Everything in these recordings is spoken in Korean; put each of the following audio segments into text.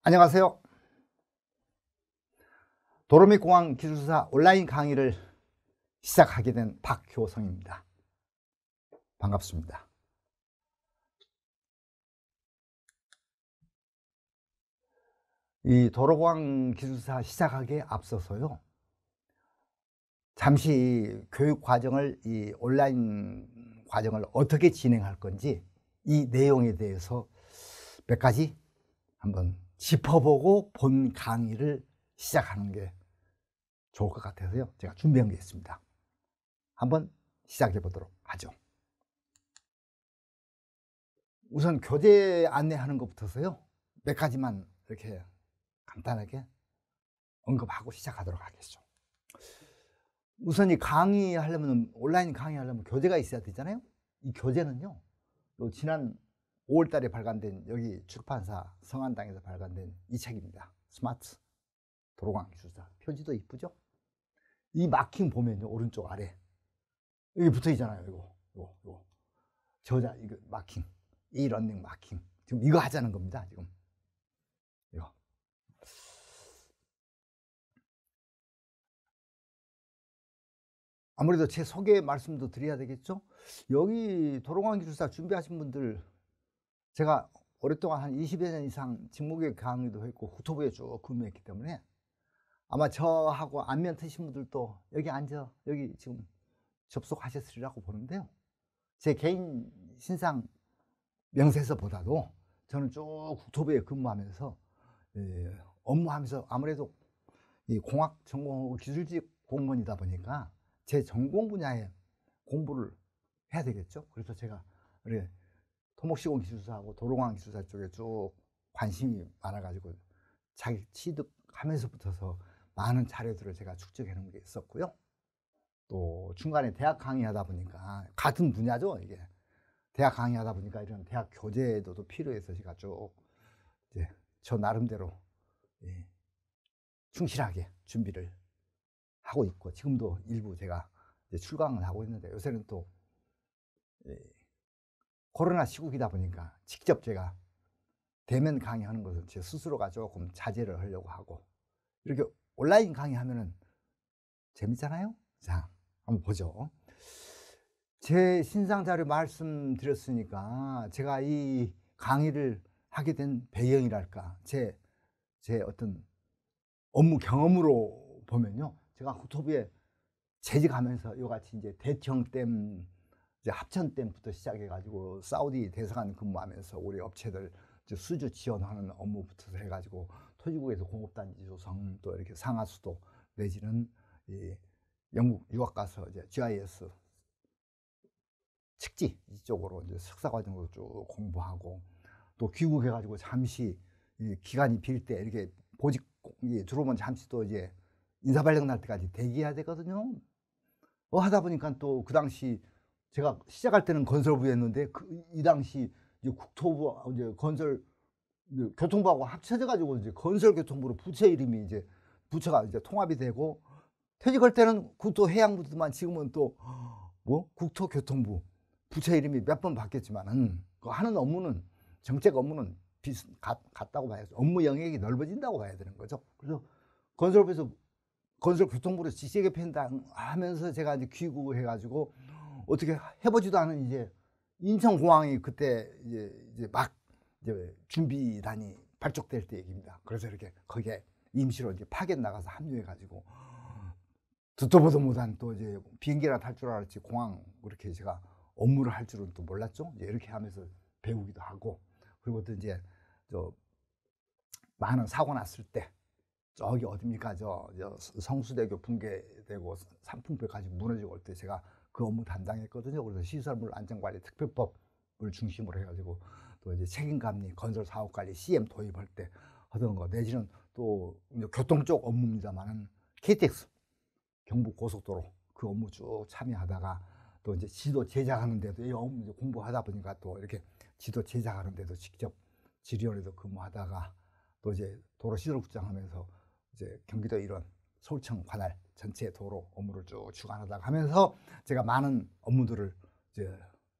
안녕하세요. 도로 및 공항 기술사 온라인 강의를 시작하게 된 박효성입니다. 반갑습니다. 이 도로공항 기술사 시작하기에 앞서서요, 잠시 교육 과정을, 이 온라인 과정을 어떻게 진행할 건지 이 내용에 대해서 몇 가지 한번 짚어보고 본 강의를 시작하는 게 좋을 것 같아서요, 제가 준비한 게 있습니다. 한번 시작해 보도록 하죠. 우선 교재 안내하는 것부터서요, 몇 가지만 이렇게 간단하게 언급하고 시작하도록 하겠죠. 우선 이 강의하려면, 온라인 강의하려면 교재가 있어야 되잖아요. 이 교재는요, 지난 5월 달에 발간된, 여기 출판사 성안당에서 발간된 이 책입니다. 스마트 도로공항 기술사. 표지도 이쁘죠? 이 마킹 보면요, 오른쪽 아래 여기 붙어 있잖아요. 이거 저자, 이거 마킹, 이 러닝 마킹. 지금 이거 하자는 겁니다. 지금 이거. 아무래도 제 소개 말씀도 드려야 되겠죠. 여기 도로공항 기술사 준비하신 분들, 제가 오랫동안 한 20여 년 이상 직무교육 강의도 했고 후토부에 쭉 근무했기 때문에 아마 저하고 안면 트신 분들도 여기 앉아, 여기 지금 접속하셨으리라고 보는데요, 제 개인 신상 명세서보다도 저는 쭉 국토부에 근무하면서 업무하면서 아무래도 이 공학 전공하고 기술직 공무원이다 보니까 제 전공 분야에 공부를 해야 되겠죠. 그래서 제가 우리 토목시공 기술사하고 도로공항 기술사 쪽에 쭉 관심이 많아가지고 자기 취득하면서부터서 많은 자료들을 제가 축적해 놓은 게 있었고요. 또 중간에 대학 강의하다 보니까, 같은 분야죠 이게, 대학 강의하다 보니까 이런 대학 교재도 필요해서 제가 쭉 이제 저 나름대로 충실하게 준비를 하고 있고, 지금도 일부 제가 이제 출강을 하고 있는데, 요새는 또 코로나 시국이다 보니까 직접 제가 대면 강의하는 것은 제 스스로가 조금 자제를 하려고 하고, 이렇게 온라인 강의하면은 재밌잖아요. 자, 한번 보죠. 제 신상 자료 말씀드렸으니까 제가 이 강의를 하게 된 배경이랄까, 제 어떤 업무 경험으로 보면요, 제가 후토부에 재직하면서 이같이 이제 대청댐, 이제 합천댐부터 시작해가지고 사우디 대사관 근무하면서 우리 업체들 수주 지원하는 업무부터 해가지고 토지국에서 공업단지 조성, 또 이렇게 상하수도 내지는 이 영국 유학 가서 이제 GIS 측지 이쪽으로 이제 석사과정으로 쭉 공부하고, 또 귀국해가지고 잠시 기간이 빌 때 이렇게 보직 들어오면 잠시 또 이제 인사발령 날 때까지 대기해야 되거든요. 하다 보니까 또 그 당시 제가 시작할 때는 건설부였는데 이 당시 이제 국토부 이제 건설 교통부하고 합쳐져 가지고 이제 건설교통부로 부처 이름이 이제 부처가 이제 통합이 되고, 퇴직할 때는 국토해양부지만 지금은 또 뭐 국토교통부 부처 이름이 몇 번 바뀌었지만은 그 하는 업무는, 정책 업무는 같다고 봐야죠. 업무 영역이 넓어진다고 봐야 되는 거죠. 그래서 건설부에서 건설교통부로 지시개편 하면서 제가 이제 귀국을 해가지고 어떻게 해보지도 않은 이제 인천공항이 그때 이제 막 이제 준비단이 발족될 때 얘기입니다. 그래서 이렇게 거기에 임시로 이제 파견 나가서 합류해가지고, 듣도 보도 못한 또 이제 비행기나 탈 줄 알았지 공항 그렇게 제가 업무를 할 줄은 또 몰랐죠. 이제 이렇게 하면서 배우기도 하고, 그리고 또 이제 많은 사고 났을 때 저기 어딥니까, 저 성수대교 붕괴되고 삼풍배까지 무너지고 올 때 제가 그 업무 담당했거든요. 그래서 시설물 안전관리 특별법을 중심으로 해가지고 또 이제 책임감리 건설 사업관리 CM 도입할 때 하던 거, 내지는 또 교통 쪽 업무입니다만은 KTX 경부 고속도로 그 업무 쭉 참여하다가, 또 이제 지도 제작하는데도 이 업무 이제 공부하다 보니까 또 이렇게 지도 제작하는데도 직접 지리원에도 근무하다가, 또 이제 도로 시설국장 하면서 이제 경기도 일원 서울청 관할 전체 도로 업무를 쭉 주관하다가 하면서 제가 많은 업무들을 이제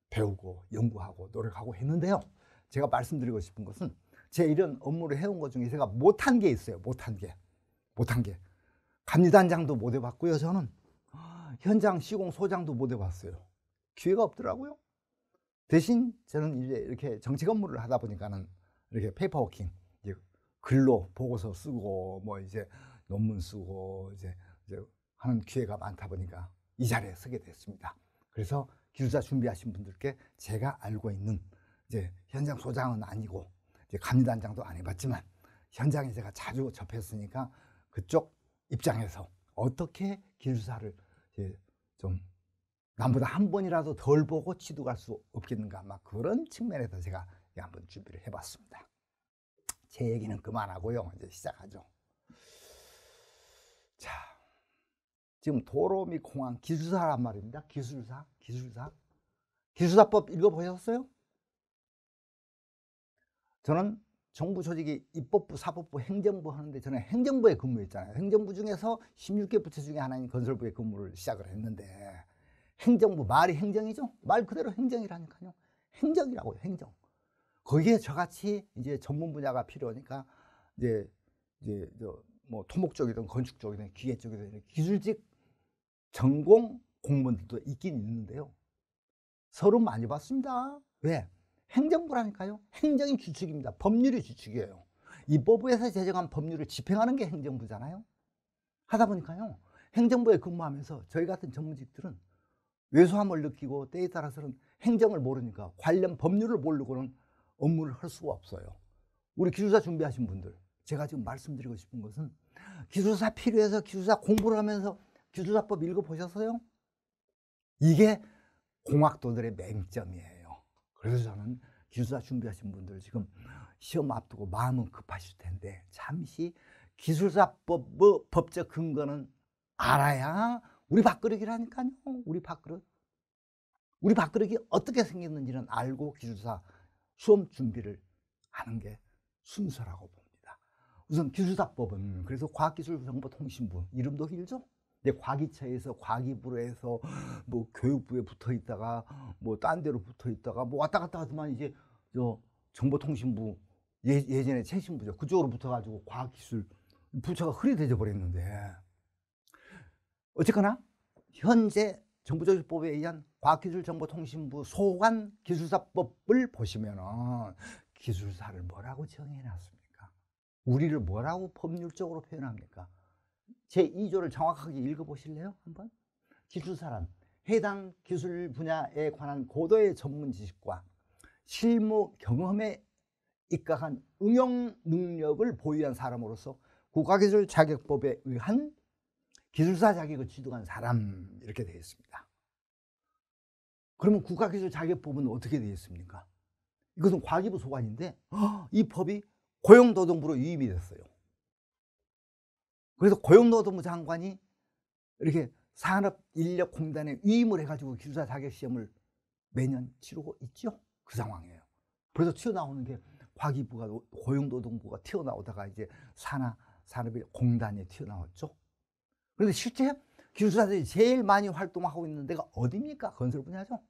배우고 연구하고 노력하고 했는데요, 제가 말씀드리고 싶은 것은 제 이런 업무를 해온 것 중에 제가 못한 게 있어요. 못한 게. 감리단장도 못 해봤고요. 저는 현장 시공 소장도 못 해봤어요. 기회가 없더라고요. 대신 저는 이제 이렇게 정책 업무를 하다 보니까는 이렇게 페이퍼워킹, 이제 글로 보고서 쓰고 뭐 이제 논문 쓰고 이제 하는 기회가 많다 보니까 이 자리에 서게 됐습니다. 그래서 기술사 준비하신 분들께 제가 알고 있는 이제 현장 소장은 아니고 이제 감리단장도 안 해봤지만 현장에 제가 자주 접했으니까 그쪽 입장에서 어떻게 기술사를 이제 좀 남보다 한 번이라도 덜 보고 취득할 수 없겠는가, 막 그런 측면에서 제가 한번 준비를 해봤습니다. 제 얘기는 그만하고요. 이제 시작하죠. 자, 지금 도로 및 공항 기술사란 말입니다. 기술사법 읽어보셨어요? 저는 정부 조직이 입법부, 사법부, 행정부 하는데 저는 행정부에 근무했잖아요. 행정부 중에서 16개 부처 중에 하나인 건설부에 근무를 시작을 했는데, 행정부 말이 행정이죠. 말 그대로 행정이라니까요. 행정이라고요. 행정. 거기에 저같이 이제 전문 분야가 필요하니까 이제 뭐 토목 쪽이든 건축 쪽이든 기계 쪽이든 기술직 전공 공무원들도 있긴 있는데요. 서로 많이 봤습니다. 왜? 행정부라니까요. 행정이 주축입니다. 법률이 주축이에요. 입법부에서 제정한 법률을 집행하는 게 행정부잖아요. 하다 보니까요, 행정부에 근무하면서 저희 같은 전문직들은 왜소함을 느끼고, 때에 따라서는 행정을 모르니까 관련 법률을 모르고는 업무를 할 수가 없어요. 우리 기술사 준비하신 분들, 제가 지금 말씀드리고 싶은 것은, 기술사 필요해서 기술사 공부를 하면서 기술사법 읽어보셨어요? 이게 공학도들의 맹점이에요. 그래서 저는 기술사 준비하신 분들 지금 시험 앞두고 마음은 급하실 텐데, 잠시 기술사법의 법적 근거는 알아야 우리 밥그릇이라니까요. 우리 밥그릇이 어떻게 생겼는지는 알고 기술사 수험 준비를 하는 게 순서라고 봅니다. 우선 기술사법은 그래서 과학기술정보통신부, 이름도 길죠. 과기처에서 과기부로 해서 뭐 교육부에 붙어 있다가 뭐 딴 데로 붙어 있다가 뭐 왔다 갔다 하더만 이제 정보통신부, 예전에 최신부죠. 그쪽으로 붙어가지고 과학기술 부처가 흐릿해져 버렸는데, 어쨌거나 현재 정부조직법에 의한 과학기술정보통신부 소관 기술사법을 보시면은 기술사를 뭐라고 정해놨습니까? 우리를 뭐라고 법률적으로 표현합니까? 제2조를 정확하게 읽어보실래요? 한번? 기술사란 해당 기술 분야에 관한 고도의 전문 지식과 실무 경험에 입각한 응용 능력을 보유한 사람으로서 국가기술 자격법에 의한 기술사 자격을 취득한 사람, 이렇게 되어 있습니다. 그러면 국가기술 자격법은 어떻게 되어 있습니까? 이것은 과기부 소관인데 이 법이 고용노동부로 위임이 됐어요. 그래서 고용노동부 장관이 이렇게 산업인력공단에 위임을 해가지고 기술사 자격시험을 매년 치르고 있죠. 그 상황이에요. 그래서 튀어나오는 게 과기부가, 고용노동부가 튀어나오다가 이제 산업인력공단에 튀어나왔죠. 그런데 실제 기술사들이 제일 많이 활동하고 있는 데가 어디입니까? 건설 분야죠.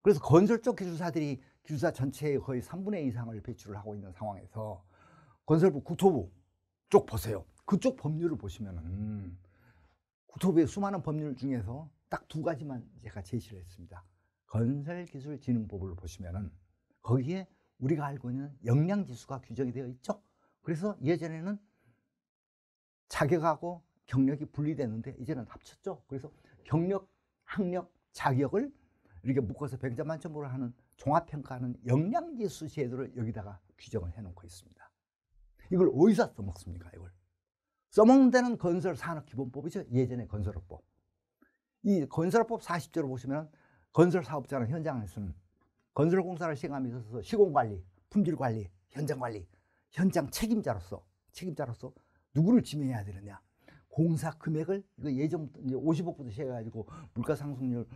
그래서 건설 쪽 기술사들이 기술사 전체의 거의 3분의 2 이상을 배출을 하고 있는 상황에서 건설부, 국토부 쪽 보세요. 그쪽 법률을 보시면은 국토부의 수많은 법률 중에서 딱 2가지만 제가 제시를 했습니다. 건설기술진흥법을 보시면은 거기에 우리가 알고 있는 역량지수가 규정이 되어 있죠. 그래서 예전에는 자격하고 경력이 분리되는데 이제는 합쳤죠. 그래서 경력, 학력, 자격을 이렇게 묶어서 100점 만점으로 하는 종합평가하는 역량지수 제도를 여기다가 규정을 해놓고 있습니다. 이걸 어디서 써먹습니까? 이걸 써먹는 데는 건설산업기본법이죠. 예전에 건설업법. 이 건설업법 40조를 보시면 건설사업자는 현장에서는 건설공사를 시행함에 있어서 시공관리, 품질관리, 현장관리, 현장 책임자로서 누구를 지명해야 되느냐? 공사 금액을 예전부터 이제 50억부터 시작해가지고 물가 상승률,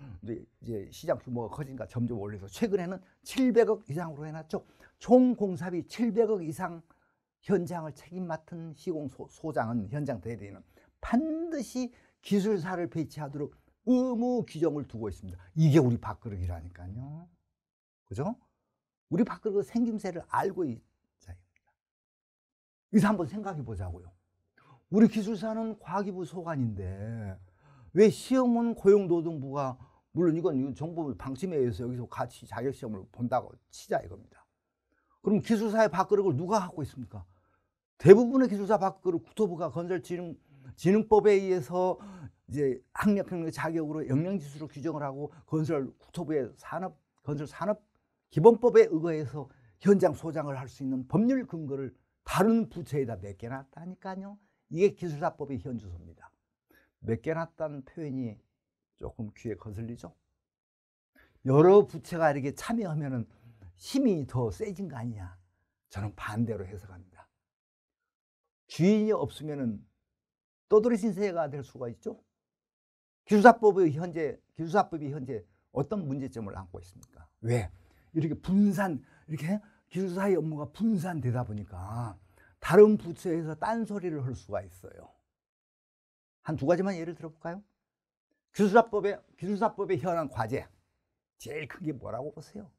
이제 시장 규모가 커지니까 점점 올려서 최근에는 700억 이상으로 해놨죠. 총 공사비 700억 이상 현장을 책임 맡은 시공소장은, 현장 대리는 반드시 기술사를 배치하도록 의무 규정을 두고 있습니다. 이게 우리 밥그릇이라니까요. 그죠? 우리 밥그릇 생김새를 알고 있어야 합니다. 여기서 한번 생각해 보자고요. 우리 기술사는 과기부 소관인데 왜 시험은 고용노동부가, 물론 이건 정부 방침에 의해서 여기서 같이 자격시험을 본다고 치자 이겁니다. 그럼 기술사의 밥그릇을 누가 갖고 있습니까? 대부분의 기술사 밥그릇 국토부가 건설진흥법에 의해서 이제 학력평가 자격으로 역량지수로 규정을 하고 국토부의 건설산업기본법에 의거해서 현장 소장을 할 수 있는 법률 근거를 다른 부처에다 맡겨놨다니까요. 이게 기술사법의 현주소입니다. 맡겨놨다는 표현이 조금 귀에 거슬리죠. 여러 부처가 이렇게 참여하면은 힘이 더 세진 거 아니냐. 저는 반대로 해석합니다. 주인이 없으면은 떠돌이 신세가 될 수가 있죠. 기술사법이 현재 어떤 문제점을 안고 있습니까? 왜? 이렇게 기술사의 업무가 분산되다 보니까 다른 부처에서 딴소리를 할 수가 있어요. 한 두 가지만 예를 들어볼까요? 기술사법의 현안 과제, 제일 큰 게 뭐라고 보세요?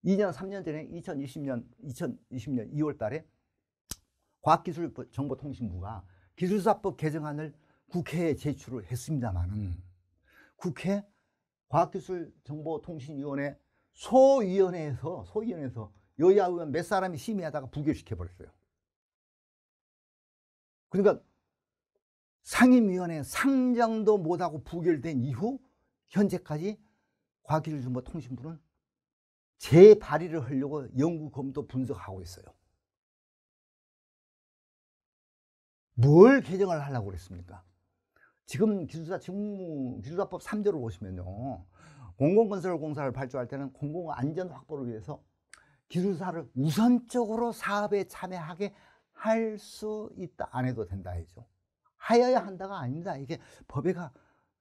2년, 3년 전에 2020년 2월 달에 과학기술정보통신부가 기술사법 개정안을 국회에 제출을 했습니다만은 국회 과학기술정보통신위원회 소위원회에서 여야 의원 몇 사람이 심의하다가 부결시켜 버렸어요. 그러니까 상임위원회 상정도 못하고 부결된 이후 현재까지 과학기술정보통신부는 재발의를 하려고 연구, 검토, 분석하고 있어요. 뭘 개정을 하려고 그랬습니까? 지금 기술사법 3조를 보시면요. 공공건설공사를 발주할 때는 공공안전 확보를 위해서 기술사를 우선적으로 사업에 참여하게 할 수 있다. 안 해도 된다 해죠. 하여야 한다가 아닙니다. 이게 법에가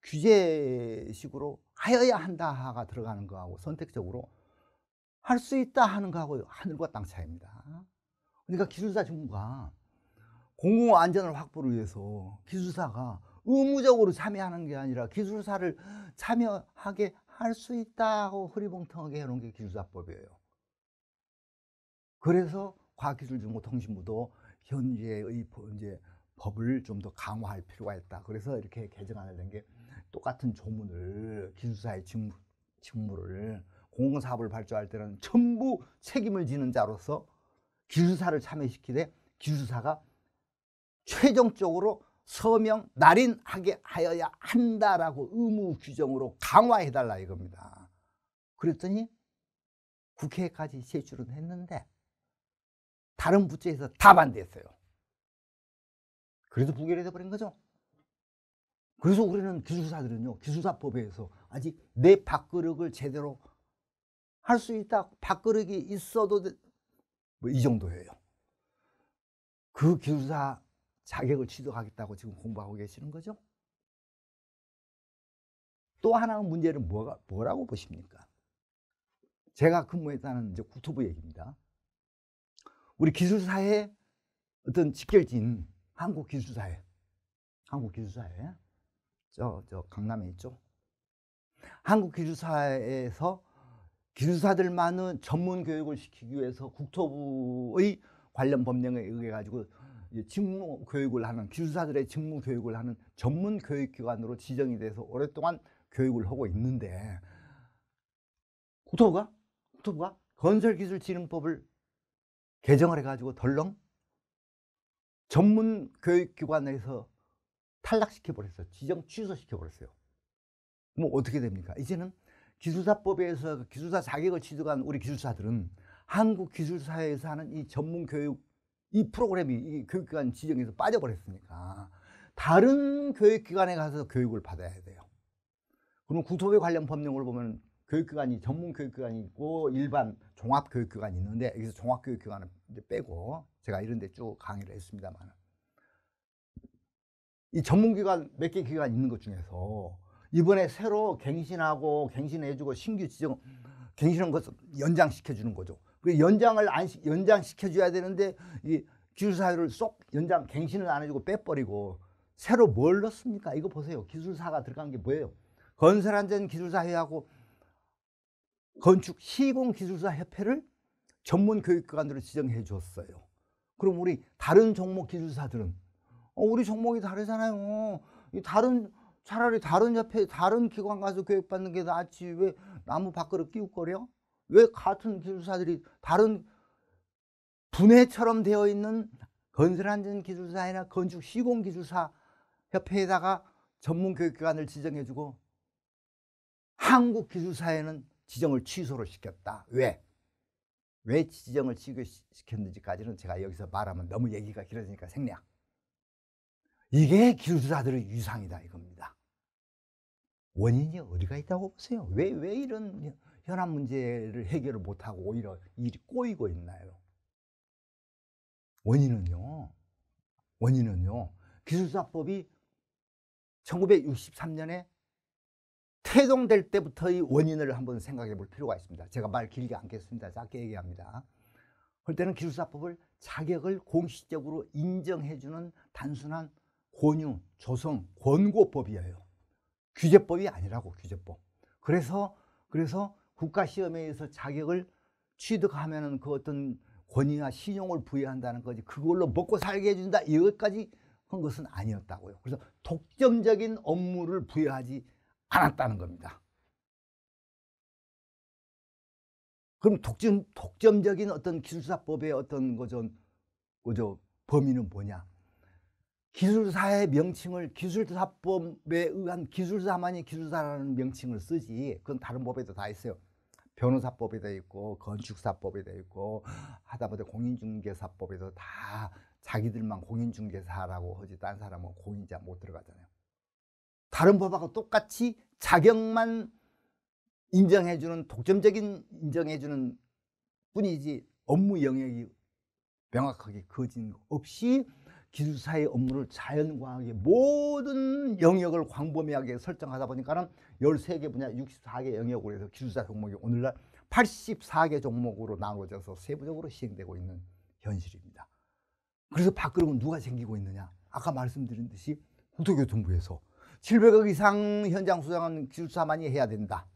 규제식으로 하여야 한다가 들어가는 거하고 선택적으로 할 수 있다 하는 거하고 하늘과 땅 차이입니다. 그러니까 기술사 직무가 공공안전을 확보를 위해서 기술사가 의무적으로 참여하는 게 아니라 기술사를 참여하게 할 수 있다고 흐리멍텅하게 해놓은 게 기술사법이에요. 그래서 과학기술정보통신부도 현재의 법을 좀 더 강화할 필요가 있다. 그래서 이렇게 개정안을 낸 게 똑같은 조문을 기술사의 직무를 공공사업을 발주할 때는 전부 책임을 지는 자로서 기술사를 참여시키되 기술사가 최종적으로 서명 날인하게 하여야 한다라고 의무 규정으로 강화해달라 이겁니다. 그랬더니 국회까지 제출은 했는데 다른 부처에서 다 반대했어요. 그래서 부결이 돼버린 거죠. 그래서 우리는 기술사들은요, 기술사법에서 아직 내 밥그릇을 제대로 할 수 있다. 밥그릇이 있어도 뭐 이 정도예요. 그 기술사 자격을 취득하겠다고 지금 공부하고 계시는 거죠. 또 하나의 문제는 뭐라고 보십니까? 제가 근무했다는 이제 국토부 얘기입니다. 우리 기술사의 어떤 직결진 한국기술사회 저 강남에 있죠. 한국기술사회에서 기술사들만은 전문 교육을 시키기 위해서 국토부의 관련 법령에 의해 가지고 직무 교육을 하는, 기술사들의 직무 교육을 하는 전문 교육기관으로 지정이 돼서 오랫동안 교육을 하고 있는데 국토부가 건설기술진흥법을 개정을 해가지고 덜렁 전문 교육기관에서 탈락시켜버렸어요. 지정 취소시켜버렸어요. 그럼 어떻게 됩니까? 이제는 기술사법에서 기술사 자격을 취득한 우리 기술사들은 한국기술사회에서 하는 이 전문교육, 이 프로그램이 이 교육기관 지정에서 빠져버렸으니까 다른 교육기관에 가서 교육을 받아야 돼요. 그럼 국토부에 관련 법령을 보면 교육기관이 전문교육기관이 있고 일반 종합교육기관이 있는데 여기서 종합교육기관을 이제 빼고 제가 이런 데 쭉 강의를 했습니다만 이 전문기관 몇 개 기관 있는 것 중에서 이번에 새로 갱신해주고 신규 지정 갱신한 것을 연장시켜주는 거죠. 그 연장시켜줘야 되는데 이 기술사회를 쏙 갱신을 안 해주고 빼버리고 새로 뭘 넣습니까? 이거 보세요. 기술사가 들어간 게 뭐예요? 건설안전기술사회하고 건축 시공기술사 협회를 전문 교육기관으로 지정해 줬어요. 그럼 우리 다른 종목 기술사들은 우리 종목이 다르잖아요. 차라리 다른 협회, 다른 기관 가서 교육받는 게 낫지. 왜 나무 밖으로 끼우거려? 왜 같은 기술사들이 다른 분해처럼 되어 있는 건설안전기술사나 건축 시공기술사 협회에다가 전문 교육기관을 지정해주고 한국기술사에는 지정을 취소를 시켰다. 왜 지정을 취소시켰는지까지는 제가 여기서 말하면 너무 얘기가 길어지니까 생략. 이게 기술사들의 유상이다 이겁니다. 원인이 어디가 있다고 보세요? 왜 이런 현안 문제를 해결을 못하고 오히려 일이 꼬이고 있나요? 원인은요, 기술사법이 1963년에 태동될 때부터의 원인을 한번 생각해 볼 필요가 있습니다. 제가 말 길게 않겠습니다. 짧게 얘기합니다. 그럴 때는 기술사법을 자격을 공식적으로 인정해주는 단순한 권유, 조성, 권고법이에요. 규제법이 아니라고, 규제법. 그래서 국가시험에 의해서 자격을 취득하면은 그 어떤 권위와 신용을 부여한다는 거지, 그걸로 먹고 살게 해준다, 이것까지 한 것은 아니었다고요. 그래서 독점적인 업무를 부여하지 않았다는 겁니다. 그럼 독점적인 어떤 기술사법의 어떤 범위는 뭐냐? 기술사의 명칭을 기술사법에 의한 기술사만이 기술사라는 명칭을 쓰지, 그건 다른 법에도 다 있어요. 변호사법에도 있고 건축사법에도 있고 하다못해 공인중개사법에도 다 자기들만 공인중개사라고 하지 딴 사람은 공인자 못 들어가잖아요. 다른 법하고 똑같이 자격만 인정해주는, 독점적인 인정해주는 뿐이지 업무 영역이 명확하게 그어진 것 없이 기술사의 업무를 자연과학의 모든 영역을 광범위하게 설정하다 보니까는 13개 분야 64개 영역으로 해서 기술사 종목이 오늘날 84개 종목으로 나눠져서 세부적으로 시행되고 있는 현실입니다. 그래서 밥그릇은 누가 챙기고 있느냐? 아까 말씀드린 듯이 국토교통부에서 700억 이상 현장 수상은 기술사만이 해야 된다.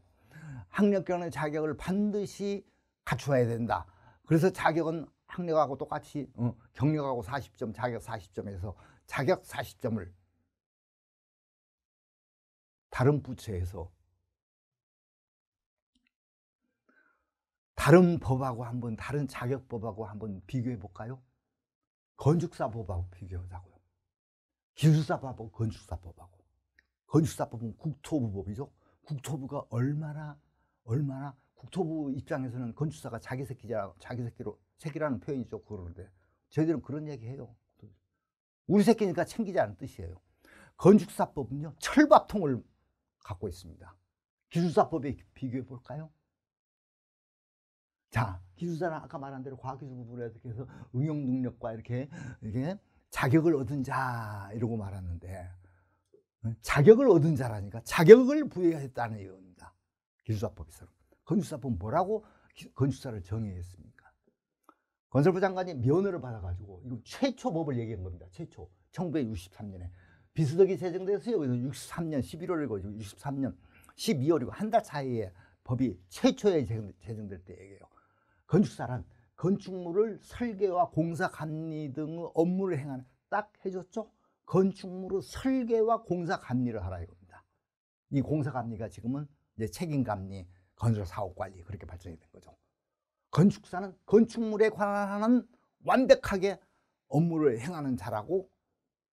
학력경의 자격을 반드시 갖추어야 된다. 그래서 자격은 학력하고 똑같이 경력하고 40점, 자격 40점에서 자격 40점을 다른 부처에서 다른 법하고 한번, 다른 자격법하고 한번 비교해 볼까요? 건축사법하고 비교하자고요. 기술사법하고 건축사법하고. 건축사법은 국토부법이죠. 국토부가 얼마나 국토부 입장에서는 건축사가 자기 새끼라는 표현이죠. 그러는데 저희들은 그런 얘기해요. 우리 새끼니까 챙기자는 뜻이에요. 건축사법은요, 철밥통을 갖고 있습니다. 기술사법에 비교해 볼까요? 자, 기술사는 아까 말한 대로 과학기술 부분에서 해서 응용 능력과 이렇게 자격을 얻은 자 이러고 말았는데, 자격을 얻은 자라니까 자격을 부여했다는 얘기입니다. 기술사법에서는. 건축사법은 뭐라고 건축사를 정의했습니까? 건설부 장관이 면허를 받아가지고, 이거 최초 법을 얘기한 겁니다. 최초. 1963년에. 비수덕이 제정돼서요. 63년 11월이고 63년 12월이고 한 달 사이에 법이 최초에 제정될 때 얘기해요. 건축사란 건축물을 설계와 공사 감리 등의 업무를 행하는, 딱 해줬죠? 건축물의 설계와 공사 감리를 하라 이겁니다. 이 공사 감리가 지금은 이제 책임 감리, 건설 사업 관리 그렇게 발전이 된 거죠. 건축사는 건축물에 관한 완벽하게 업무를 행하는 자라고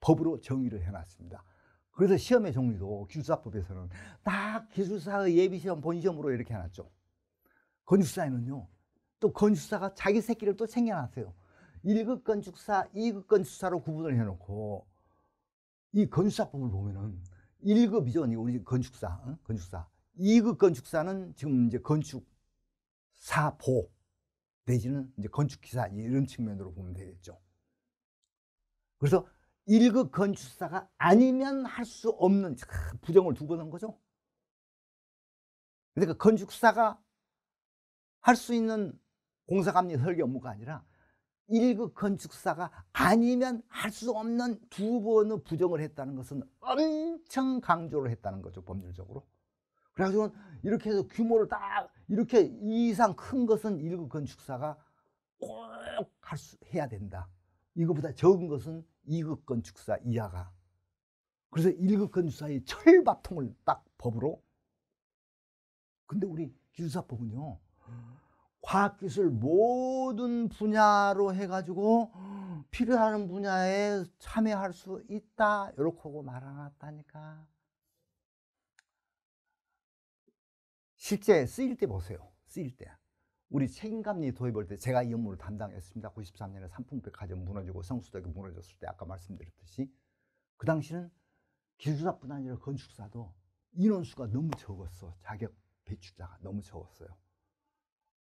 법으로 정의를 해놨습니다. 그래서 시험의 종류도 기술사법에서는 딱 기술사의 예비시험, 본시험으로 이렇게 해놨죠. 건축사에는요, 또 건축사가 자기 새끼를 또 챙겨놨어요. 1급 건축사, 2급 건축사로 구분을 해놓고, 이 건축사법을 보면은 1급이죠. 우리 건축사. 2급 건축사는 지금 이제 건축사보 내지는 이제 건축기사 이런 측면으로 보면 되겠죠. 그래서 1급 건축사가 아니면 할 수 없는, 부정을 두고 는 거죠. 그러니까 건축사가 할 수 있는 공사감리 설계 업무가 아니라 1급 건축사가 아니면 할 수 없는 2번의 부정을 했다는 것은 엄청 강조를 했다는 거죠, 법률적으로. 그래가지고 이렇게 해서 규모를 딱 이렇게 이 이상 큰 것은 1급 건축사가 꼭 해야 된다. 이거보다 적은 것은 2급 건축사 이하가. 그래서 1급 건축사의 철밥통을 딱 법으로. 근데 우리 기술사법은요, 과학기술 모든 분야로 해가지고 필요한 분야에 참여할 수 있다, 이렇게 하고 말아놨다니까. 실제 쓰일 때 보세요. 쓰일 때. 우리 책임감리 도입할 때 제가 이 업무를 담당했습니다. 93년에 삼풍백화점 무너지고 성수대교 무너졌을 때 아까 말씀드렸듯이 그 당시는 기술사뿐 아니라 건축사도 인원수가 너무 적었어. 자격 배출자가 너무 적었어요.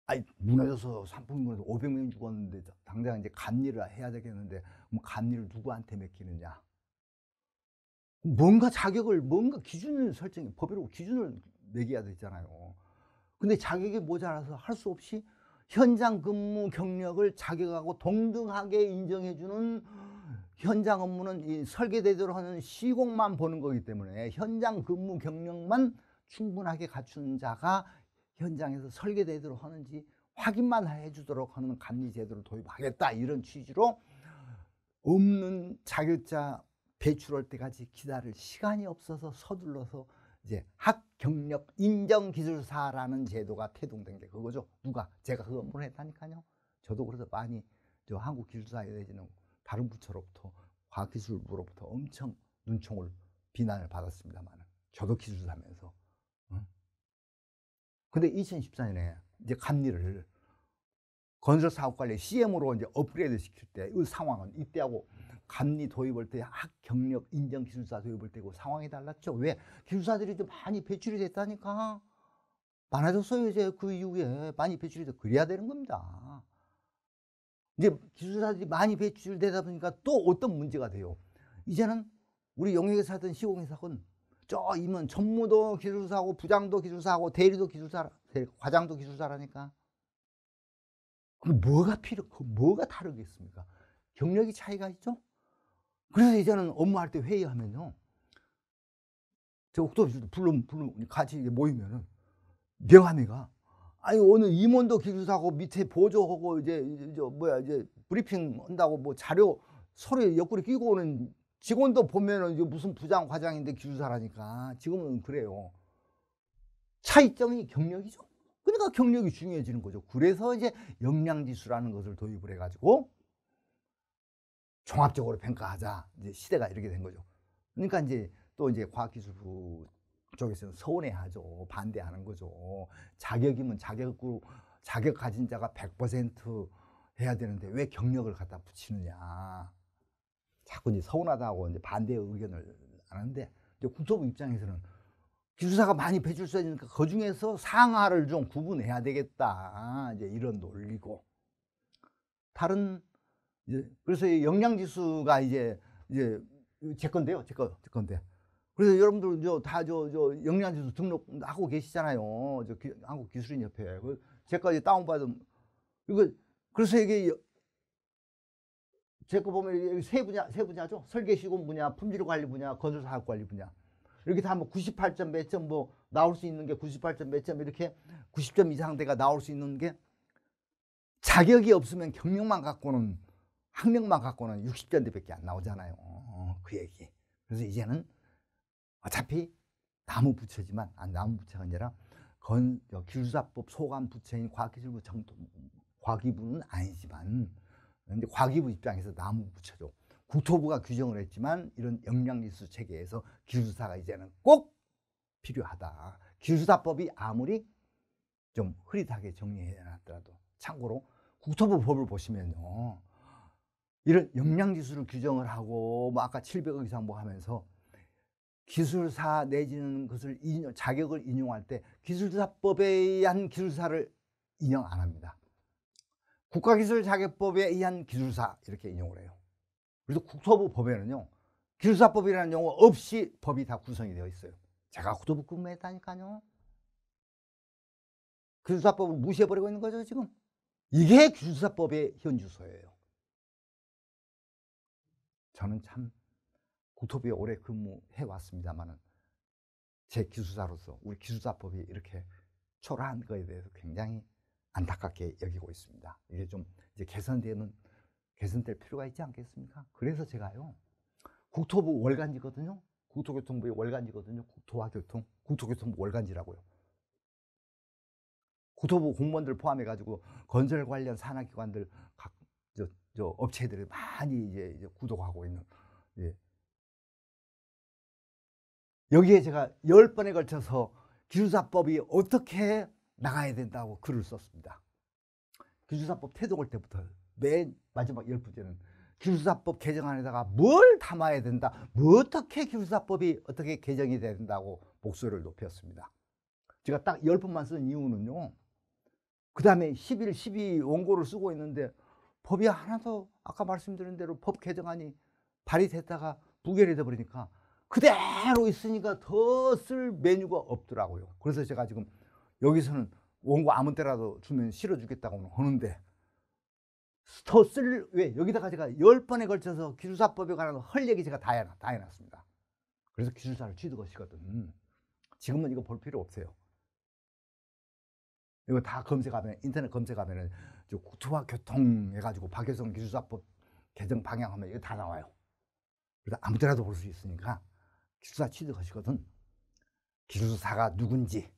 아니, 무너져서 산풍이 무너져서 500명이 죽었는데 당장 이제 감리를 해야 되겠는데 그럼 감리를 누구한테 맡기느냐? 뭔가 자격을, 뭔가 기준을 설정해, 법으로 기준을 매겨야 되잖아요. 근데 자격이 모자라서 할 수 없이 현장 근무 경력을 자격하고 동등하게 인정해주는 현장 업무는 이 설계대로 하는 시공만 보는 거기 때문에 현장 근무 경력만 충분하게 갖춘 자가 현장에서 설계대로 하는지 확인만 해주도록 하는 감리 제도를 도입하겠다, 이런 취지로 없는 자격자 배출할 때까지 기다릴 시간이 없어서 서둘러서 이제 학경력 인정기술사라는 제도가 태동된 게 그거죠. 누가? 제가 그 업무를 했다니까요. 저도 그래서 많이 저 한국기술사에 내지는 다른 부처로부터 과학기술부로부터 엄청 눈총을 비난을 받았습니다만 저도 기술사면서. 근데 2014년에 이제 감리를 건설사업관리 CM으로 이제 업그레이드 시킬 때 이 상황은 이때하고 감리 도입할 때 학경력 인정기술사 도입할 때고 상황이 달랐죠. 왜? 기술사들이 좀 많이 배출이 됐다니까. 많아졌어요. 이제 그 이후에 많이 배출이 돼. 그래야 되는 겁니다. 이제 기술사들이 많이 배출되다 보니까 또 어떤 문제가 돼요. 이제는 우리 용역회사든 시공회사건 이면 전무도 기술사고 부장도 기술사고 대리도 기술사, 과장도 기술사라니까. 그럼 뭐가 다르겠습니까? 경력이 차이가 있죠? 그래서 이제는 업무할 때 회의하면요, 저 옥토비스도 불러 같이 모이면은 명함이가, 아니 오늘 임원도 기술사고 밑에 보조하고 이제 브리핑 한다고 뭐 자료 서로 옆구리 끼고 오는 직원도 보면은 이제 무슨 부장 과장인데 기술사라니까. 지금은 그래요. 차이점이 경력이죠. 그러니까 경력이 중요해지는 거죠. 그래서 이제 역량지수라는 것을 도입을 해가지고 종합적으로 평가하자, 이제 시대가 이렇게 된 거죠. 그러니까 이제 또 이제 과학기술부 쪽에서는 서운해하죠. 반대하는 거죠. 자격이면 자격 가진 자가 100% 해야 되는데 왜 경력을 갖다 붙이느냐. 자꾸 이제 서운하다고 이제 반대 의견을 하는데, 이제 국토부 입장에서는 기술사가 많이 배출돼야 되니까 그 중에서 상하를 좀 구분해야 되겠다, 이제 이런 논리고. 다른 이제 그래서 역량지수가 이제 제 건데요, 제 건데. 그래서 여러분들 저 역량지수 등록하고 계시잖아요. 한국기술인협회. 제까지 다운받은 이거. 그래서 이게 제 거 보면 세 분야죠. 설계시공 분야, 품질관리 분야, 건설사업관리 분야. 이렇게 다 뭐 98점 몇 점 뭐 나올 수 있는 게 98점 몇 점 이렇게 90점 이상 대가 나올 수 있는 게, 자격이 없으면 경력만 갖고는, 학력만 갖고는 60점대밖에 안 나오잖아요. 그 얘기. 그래서 이제는 어차피 나무 부처지만, 나무 부처가 아니라 기술사법 소관 부처인 과학기술부 과기부는 아니지만, 근데 과기부 입장에서 나무 부처죠. 국토부가 규정을 했지만 이런 역량지수 체계에서 기술사가 이제는 꼭 필요하다. 기술사법이 아무리 좀 흐릿하게 정리해 놨더라도. 참고로 국토부 법을 보시면요, 이런 역량지수를 규정을 하고 뭐 아까 700억 이상 뭐 하면서 기술사 내지는 것을 자격을 인용할 때 기술사법에 의한 기술사를 인용 안 합니다. 국가기술자격법에 의한 기술사 이렇게 인용을 해요. 그래서 국토부 법에는요, 기술사법이라는 용어 없이 법이 다 구성이 되어 있어요. 제가 국토부 근무했다니까요. 기술사법을 무시해버리고 있는 거죠, 지금. 이게 기술사법의 현주소예요. 저는 참 국토부에 오래 근무해 왔습니다만은 제 기술사로서 우리 기술사법이 이렇게 초라한 거에 대해서 굉장히 안타깝게 여기고 있습니다. 이게 좀 이제 개선될 필요가 있지 않겠습니까? 그래서 제가요, 국토부 월간지거든요. 국토교통부의 월간지거든요. 국토교통부 월간지라고요. 국토부 공무원들 포함해가지고 건설 관련 산하기관들 각 업체들이 많이 이제 구독하고 있는, 예. 여기에 제가 10번에 걸쳐서 기술사법이 어떻게 나가야 된다고 글을 썼습니다. 기술사법 태동할 때부터 맨 마지막 10번째는 기술사법 개정안에다가 뭘 담아야 된다, 뭐 어떻게 기술사법이 어떻게 개정이 돼야 된다고 목소리를 높였습니다. 제가 딱 10번만 쓴 이유는요, 그 다음에 11, 12 원고를 쓰고 있는데 법이 하나도 아까 말씀드린 대로 법 개정안이 발의됐다가 부결이 돼버리니까 그대로 있으니까 더 쓸 메뉴가 없더라고요. 그래서 제가 지금 여기서는 원고 아무 때라도 주면 실어주겠다고 하는데, 왜 여기다가 제가 10번에 걸쳐서 기술사법에 관한 할 얘기 제가 다 해놨습니다. 그래서 기술사를 취득하시거든. 지금은 이거 볼 필요 없어요. 이거 다 검색하면, 인터넷 검색하면은 국토와 교통 해가지고 박효성 기술사법 개정 방향하면 이거 다 나와요. 그래서 아무 때라도 볼 수 있으니까 기술사 취득하시거든. 기술사가 누군지,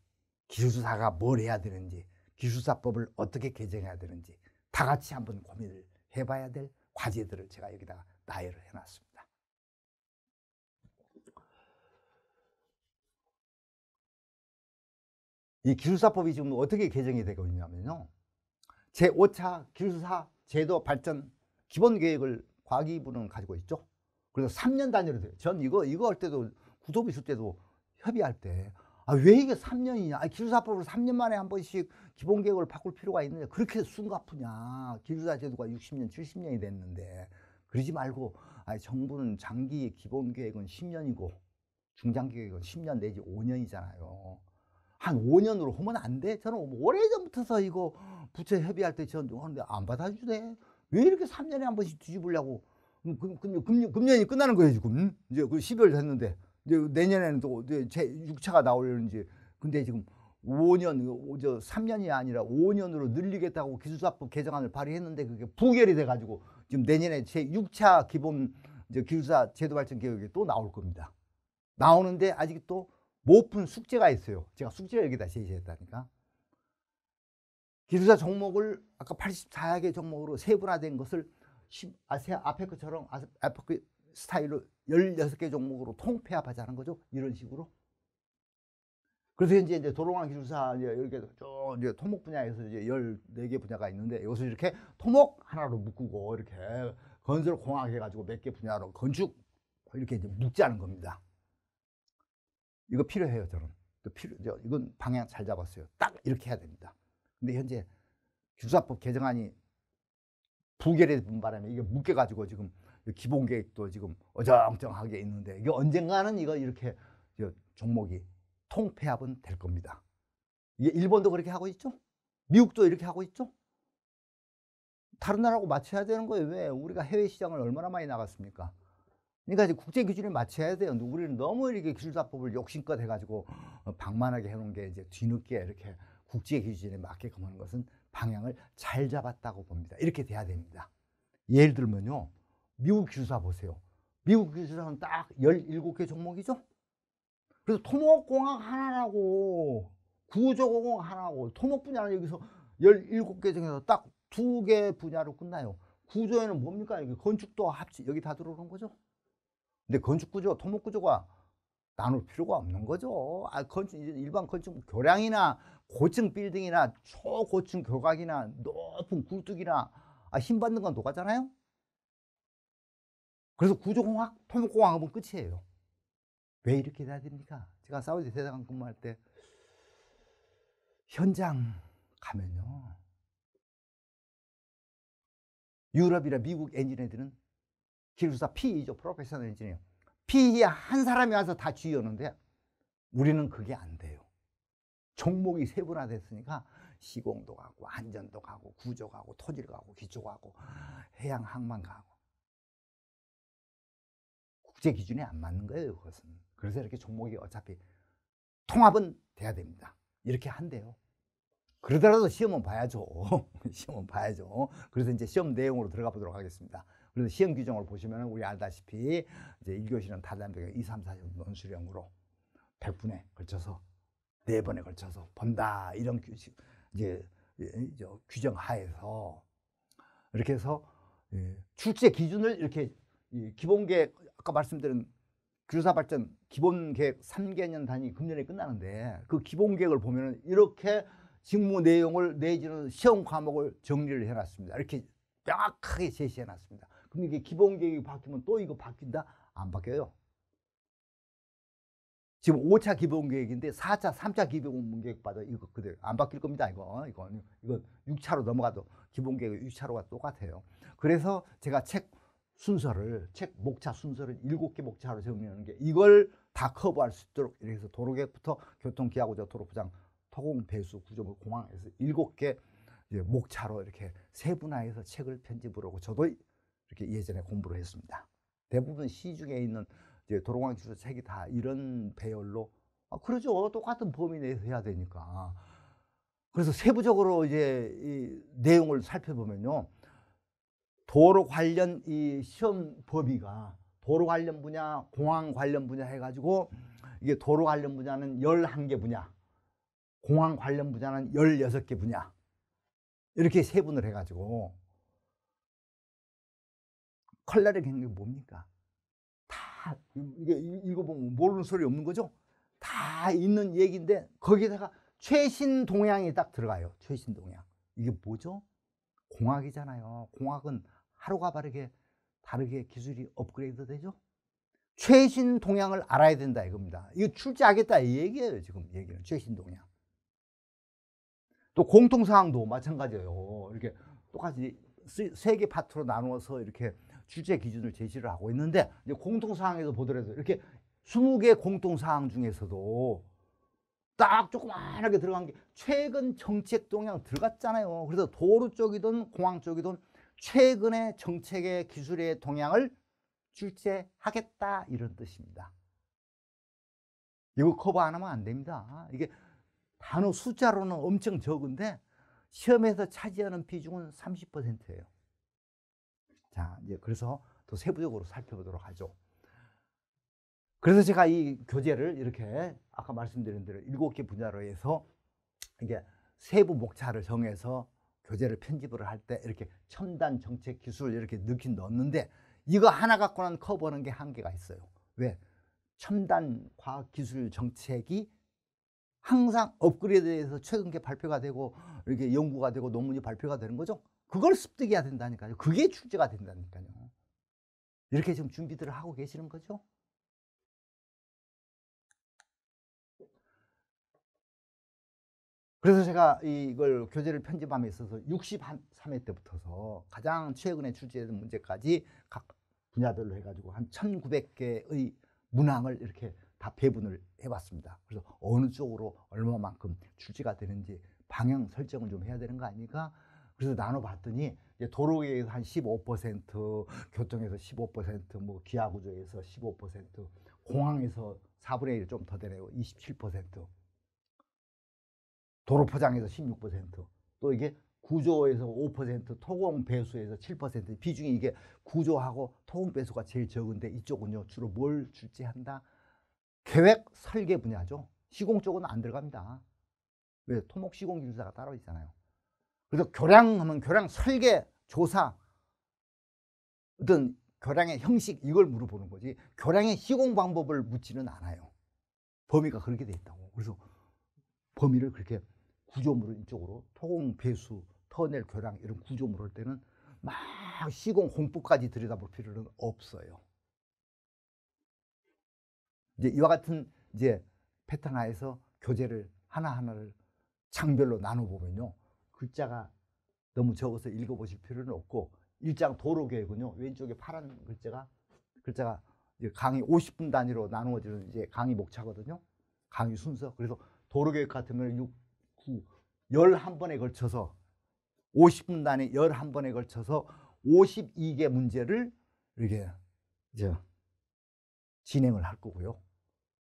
기술사가 뭘 해야 되는지, 기술사법을 어떻게 개정해야 되는지 다 같이 한번 고민을 해봐야 될 과제들을 제가 여기다가 나열을 해놨습니다. 이 기술사법이 지금 어떻게 개정이 되고 있냐면요, 제5차 기술사 제도 발전 기본계획을 과기부는 가지고 있죠. 그래서 3년 단위로 돼요. 전 이거 할 때도, 국토부 있을 때도 협의할 때, 왜 이게 3년이냐, 기술사법을 3년 만에 한 번씩 기본계획을 바꿀 필요가 있느냐, 그렇게 숨가쁘냐, 기술사 제도가 60년 70년이 됐는데. 그러지 말고 정부는 장기 기본계획은 10년이고 중장기계획은 10년 내지 5년이잖아요. 한 5년으로 하면 안 돼? 저는 오래전부터 이거 부처 협의할 때 저는 하는데 안 받아주네. 왜 이렇게 3년에 한 번씩 뒤집으려고. 금년이 끝나는 거예요 지금. 이제 그 12월 됐는데 이제 내년에는 또 제 6차가 나오려는지. 근데 지금 3년이 아니라 5년으로 늘리겠다고 기술사법 개정안을 발의했는데 그게 부결이 돼가지고 지금 내년에 제 6차 기본 기술사 제도 발전 계획이 또 나올 겁니다. 나오는데 아직 또 못 푼 숙제가 있어요. 제가 숙제를 여기다 제시했다니까. 기술사 종목을 아까 84개 종목으로 세분화된 것을 앞에 것처럼 앞에 그 스타일로 16개 종목으로 통폐합하자는 거죠. 이런 식으로. 그래서 이제 도로공학 기술사 이렇게 쭉 이제 토목 분야에서 이제 14개 분야가 있는데, 여기서 이렇게 토목 하나로 묶고 이렇게 건설 공학 해가지고 몇 개 분야로 건축 이렇게 이제 묶자는 겁니다. 이거 필요해요, 저는. 이건 방향 잘 잡았어요. 딱 이렇게 해야 됩니다. 근데 현재 기술사법 개정안이 부결이 된 바람에 이게 묶여가지고 지금 기본계획도 지금 어정쩡하게 있는데, 이게 언젠가는 이거 이렇게 종목이 통폐합은 될 겁니다. 이게 일본도 그렇게 하고 있죠? 미국도 이렇게 하고 있죠? 다른 나라하고 맞춰야 되는 거예요. 왜? 우리가 해외 시장을 얼마나 많이 나갔습니까? 그러니까 이제 국제 기준에 맞춰야 돼요. 우리는 너무 이렇게 기술사법을 욕심껏 해가지고 방만하게 해놓은 게 이제 뒤늦게 이렇게 국제 기준에 맞게끔 하는 것은 방향을 잘 잡았다고 봅니다. 이렇게 돼야 됩니다. 예를 들면요, 미국 기술사 보세요. 미국 기술사는 딱 17개 종목이죠? 그래서 토목공학 하나라고, 구조공학 하나고, 토목 분야는 여기서 17개 중에서 딱 2개 분야로 끝나요. 구조에는 뭡니까? 여기 건축도 여기 다 들어오는 거죠? 근데 건축구조, 토목구조가 나눌 필요가 없는 거죠. 일반 건축 교량이나 고층 빌딩이나 초고층 교각이나 높은 굴뚝이나 힘 받는 건 똑같잖아요. 그래서 구조공학, 토목공학은 끝이에요. 왜 이렇게 돼야 됩니까? 제가 사우디 대사관 근무할 때 현장 가면요, 유럽이나 미국 엔지니어들은 기술사 PE죠. 프로페셔널 엔지니어. PE 한 사람이 와서 다 쥐었는데 우리는 그게 안 돼요. 종목이 세분화됐으니까 시공도 가고 안전도 가고 구조 가고 토질 가고 기초 가고 해양 항만 가고 국제 기준에 안 맞는 거예요, 그것은. 그래서 이렇게 종목이 어차피 통합은 돼야 됩니다. 이렇게 한대요. 그러더라도 시험은 봐야죠. 시험은 봐야죠. 그래서 이제 시험 내용으로 들어가 보도록 하겠습니다. 그래서 시험 규정을 보시면 우리 알다시피 이제 1교시는 다단계가 2, 3, 4년 논술형으로 100분에 걸쳐서 4번에 걸쳐서 본다, 이런 규칙 이제 규정 하에서 이렇게 해서 출제 기준을 이렇게 기본계획, 아까 말씀드린 교사발전 기본계획 3개년 단위 금년에 끝나는데 그 기본계획을 보면은 이렇게 직무 내용을 내지는 시험 과목을 정리를 해놨습니다. 이렇게 명확하게 제시해놨습니다. 그럼 이게 기본계획이 바뀌면 또 이거 바뀐다? 안 바뀌어요. 지금 5차 기본계획인데 4차, 3차 기본계획 받아 이거 그대로 안 바뀔 겁니다. 이건 6차로 넘어가도 기본계획 6차로가 똑같아요. 그래서 제가 책 목차 순서를 7개 목차로 정리하는 게 이걸 다 커버할 수 있도록 이렇게 해서 도로계획부터 교통, 기하구조, 도로포장, 토공, 배수, 구조물, 공항에서 7개 목차로 이렇게 세분화해서 책을 편집을 하고 저도 이렇게 예전에 공부를 했습니다. 대부분 시중에 있는 도로공항 기술 책이 다 이런 배열로 그러죠. 똑같은 범위 내에서 해야 되니까. 그래서 세부적으로 이제 이 내용을 살펴보면요. 도로 관련 이 시험 범위가 도로 관련 분야, 공항 관련 분야 해가지고 이게 도로 관련 분야는 11개 분야, 공항 관련 분야는 16개 분야 이렇게 세분을 해가지고 컬러링 하는 게 뭡니까? 다 이게 읽어보면 모르는 소리 없는 거죠? 다 있는 얘기인데 거기다가 최신 동향이 딱 들어가요. 최신 동향. 이게 뭐죠? 공학이잖아요. 공학은 하루가 다르게 기술이 업그레이드 되죠. 최신 동향을 알아야 된다 이겁니다. 이거 출제하겠다 이 얘기예요. 지금 얘기는 최신 동향. 또 공통사항도 마찬가지예요. 이렇게 똑같이 3개 파트로 나누어서 이렇게 출제 기준을 제시를 하고 있는데 이제 공통사항에서 보더라도 이렇게 20개 공통사항 중에서도 딱 조그만하게 들어간 게 최근 정책 동향 들어갔잖아요. 그래서 도로 쪽이든 공항 쪽이든 최근의 정책의 기술의 동향을 출제하겠다 이런 뜻입니다. 이거 커버 안 하면 안 됩니다. 이게 단어 숫자로는 엄청 적은데 시험에서 차지하는 비중은 30%예요. 자, 이제 그래서 더 세부적으로 살펴보도록 하죠. 그래서 제가 이 교재를 이렇게 아까 말씀드린 대로 7개 분야로 해서 이게 세부 목차를 정해서 교재를 편집을 할 때 이렇게 첨단 정책 기술 이렇게 넣었는데 이거 하나 갖고는 커버하는 게 한계가 있어요. 왜? 첨단 과학 기술 정책이 항상 업그레이드해서 최근 게 발표가 되고 이렇게 연구가 되고 논문이 발표가 되는 거죠. 그걸 습득해야 된다니까요. 그게 출제가 된다니까요. 이렇게 지금 준비들을 하고 계시는 거죠. 그래서 제가 이걸 교재를 편집함에 있어서 63회 때부터서 가장 최근에 출제된 문제까지 각 분야별로 해가지고 한 1900개의 문항을 이렇게 다 배분을 해봤습니다. 그래서 어느 쪽으로 얼마만큼 출제가 되는지 방향 설정을 좀 해야 되는 거 아닙니까? 그래서 나눠봤더니 도로계에서 한 15%, 교통에서 15%, 뭐 기하구조에서 15%, 공항에서 4분의 1 좀 더 되네요. 27%. 도로포장에서 16%, 또 이게 구조에서 5%, 토공 배수에서 7%. 비중이 이게 구조하고 토공 배수가 제일 적은데 이쪽은요 주로 뭘 출제한다? 계획 설계 분야죠. 시공 쪽은 안 들어갑니다. 왜? 토목 시공 기술사가 따로 있잖아요. 그래서 교량하면 교량 설계 조사, 어떤 교량의 형식 이걸 물어보는 거지 교량의 시공 방법을 묻지는 않아요. 범위가 그렇게 돼 있다고. 그래서 범위를 그렇게 구조물을 이쪽으로 토공 배수, 터널 교량 이런 구조물 할 때는 막 시공 공법까지 들여다볼 필요는 없어요. 이제 이와 같은 이제 패턴 하에서 교재를 하나하나를 장별로 나눠보면요. 글자가 너무 적어서 읽어보실 필요는 없고, 일장 도로계획은요. 왼쪽에 파란 글자가 이제 강의 50분 단위로 나누어지는 이제 강의 목차거든요. 강의 순서. 그래서 도로계획 같으면 6, 9, 11번에 걸쳐서 50분 단위 11번에 걸쳐서 52개 문제를 이렇게 이제 진행을 할 거고요.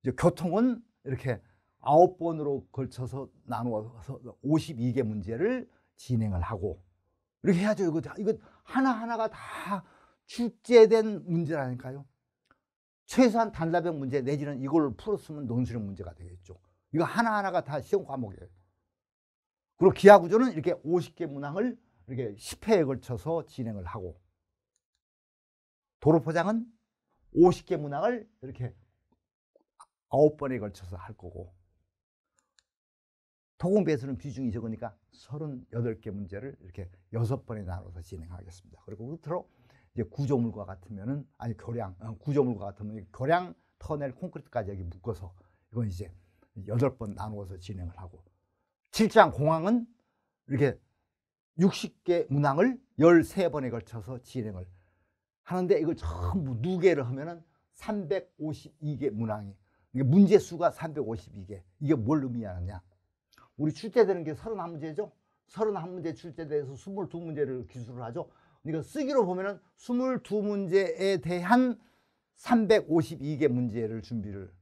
이제 교통은 이렇게 9번으로 걸쳐서 나누어서 52개 문제를 진행을 하고 이렇게 해야죠. 이거 하나하나가 다 출제된 문제라니까요. 최소한 단답형 문제 내지는 이걸 풀었으면 논술형 문제가 되겠죠. 이거 하나하나가 다 시험 과목이에요. 그리고 기하구조는 이렇게 50개 문항을 이렇게 10회에 걸쳐서 진행을 하고, 도로포장은 50개 문항을 이렇게 9번에 걸쳐서 할 거고, 토공배수는 비중이 적으니까 38개 문제를 이렇게 6번에 나눠서 진행하겠습니다. 그리고 끝으로 이제 구조물과 같으면은, 아니 교량, 구조물과 같으면 교량, 터널, 콘크리트까지 여기 묶어서 이건 이제 8번 나누어서 진행을 하고, 7장 공항은 이렇게 60개 문항을 13번에 걸쳐서 진행을 하는데, 이걸 전부 누계를 하면은 352개 문항이, 이게 문제 수가 352개. 이게 뭘 의미하느냐? 우리 출제되는 게 31문제죠. 31문제 출제돼서 22문제를 기술을 하죠. 그러니까 쓰기로 보면은 22문제에 대한 352개 문제를 준비를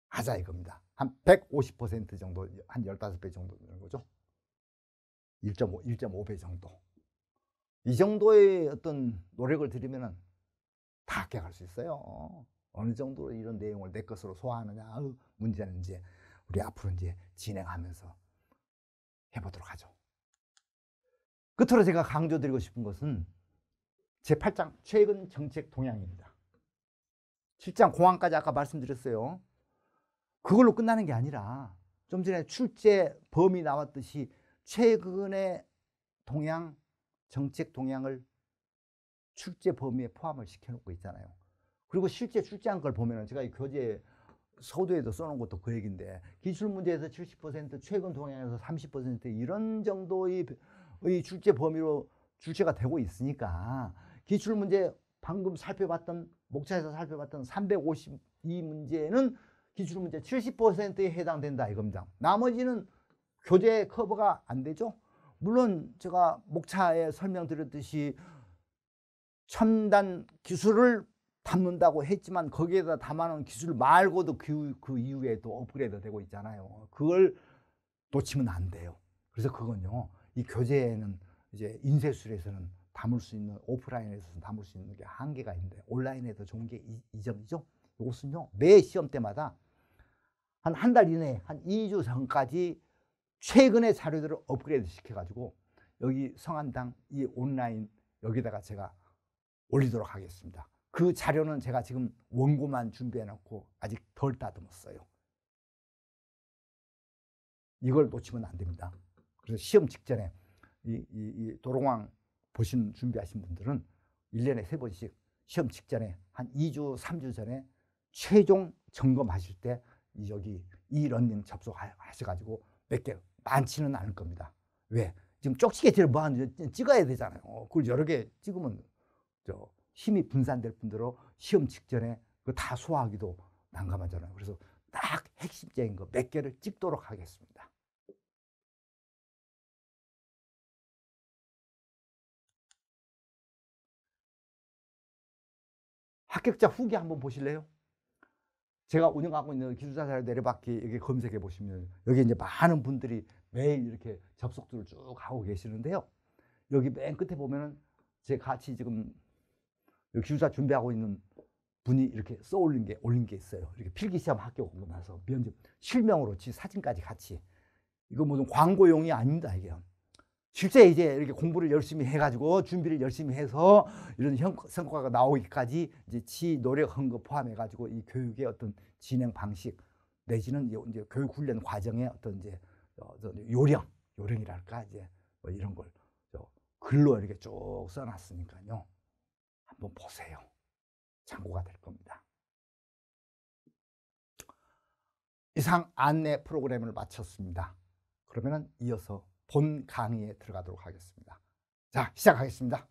하자 이겁니다. 한 150% 정도, 한 15배 정도 되는 거죠. 1.5배 정도. 이 정도의 어떤 노력을 들이면은 다 합격할 수 있어요. 어느 정도로 이런 내용을 내 것으로 소화하느냐, 문제는 이제 우리 앞으로 이제 진행하면서 해보도록 하죠. 끝으로 제가 강조드리고 싶은 것은 제8장 최근 정책 동향입니다. 7장 공항까지 아까 말씀드렸어요. 그걸로 끝나는 게 아니라 좀 전에 출제 범위 나왔듯이 최근의 동향, 정책 동향을 출제 범위에 포함을 시켜놓고 있잖아요. 그리고 실제 출제한 걸 보면은, 제가 이 교재 서두에도 써놓은 것도 그 얘기인데, 기출 문제에서 70%, 최근 동향에서 30% 이런 정도의 출제 범위로 출제가 되고 있으니까, 기출 문제 방금 살펴봤던, 목차에서 살펴봤던 352문제는 기출 문제 70%에 해당된다 이겁니다. 나머지는 교재 커버가 안 되죠. 물론 제가 목차에 설명드렸듯이 첨단 기술을 담는다고 했지만, 거기에다 담아놓은 기술 말고도 그 이후에 또 업그레이드 되고 있잖아요. 그걸 놓치면 안 돼요. 그래서 그건요, 이 교재에는 이제 인쇄술에서는 담을 수 있는, 오프라인에서는 담을 수 있는 게 한계가 있는데, 온라인에도 좋은 게 이 점이죠. 이것은요, 매 시험 때마다 한 달 이내에, 한 2주 전까지 최근의 자료들을 업그레이드 시켜가지고 여기 성한당 이 온라인 여기다가 제가 올리도록 하겠습니다. 그 자료는 제가 지금 원고만 준비해 놓고 아직 덜 다듬었어요. 이걸 놓치면 안 됩니다. 그래서 시험 직전에 이 도로공항 준비하신 분들은 1년에 3번씩 시험 직전에 한 2주, 3주 전에 최종 점검하실 때 여기 이러닝 접속하셔가지고 몇 개, 많지는 않을 겁니다. 왜? 지금 쪽지게질을 뭐 하는지 찍어야 되잖아요. 그걸 여러 개 찍으면 힘이 분산될 뿐더러 시험 직전에 그거 다 소화하기도 난감하잖아요. 그래서 딱 핵심적인 거 몇 개를 찍도록 하겠습니다. 합격자 후기 한번 보실래요? 제가 운영하고 있는 기술자 자료 내려받기 여기 검색해 보시면 여기 이제 많은 분들이 매일 이렇게 접속들을 쭉 하고 계시는데요. 여기 맨 끝에 보면은 제 같이 지금 기술자 준비하고 있는 분이 이렇게 올린 게 있어요. 이렇게 필기시험 합격하고 나서 면접 실명으로 사진까지 같이. 이거 무슨 광고용이 아닙니다, 이게. 실제 이제 이렇게 공부를 열심히 해가지고 준비를 열심히 해서 이런 성과가 나오기까지 이제 지 노력한 거 포함해가지고 이 교육의 어떤 진행 방식 내지는 이제 교육 훈련 과정의 어떤 이제 요령이랄까 이제 뭐 이런 걸 글로 이렇게 쭉 써놨으니까요. 한번 보세요. 참고가 될 겁니다. 이상 안내 프로그램을 마쳤습니다. 그러면은 이어서 본 강의에 들어가도록 하겠습니다. 자, 시작하겠습니다.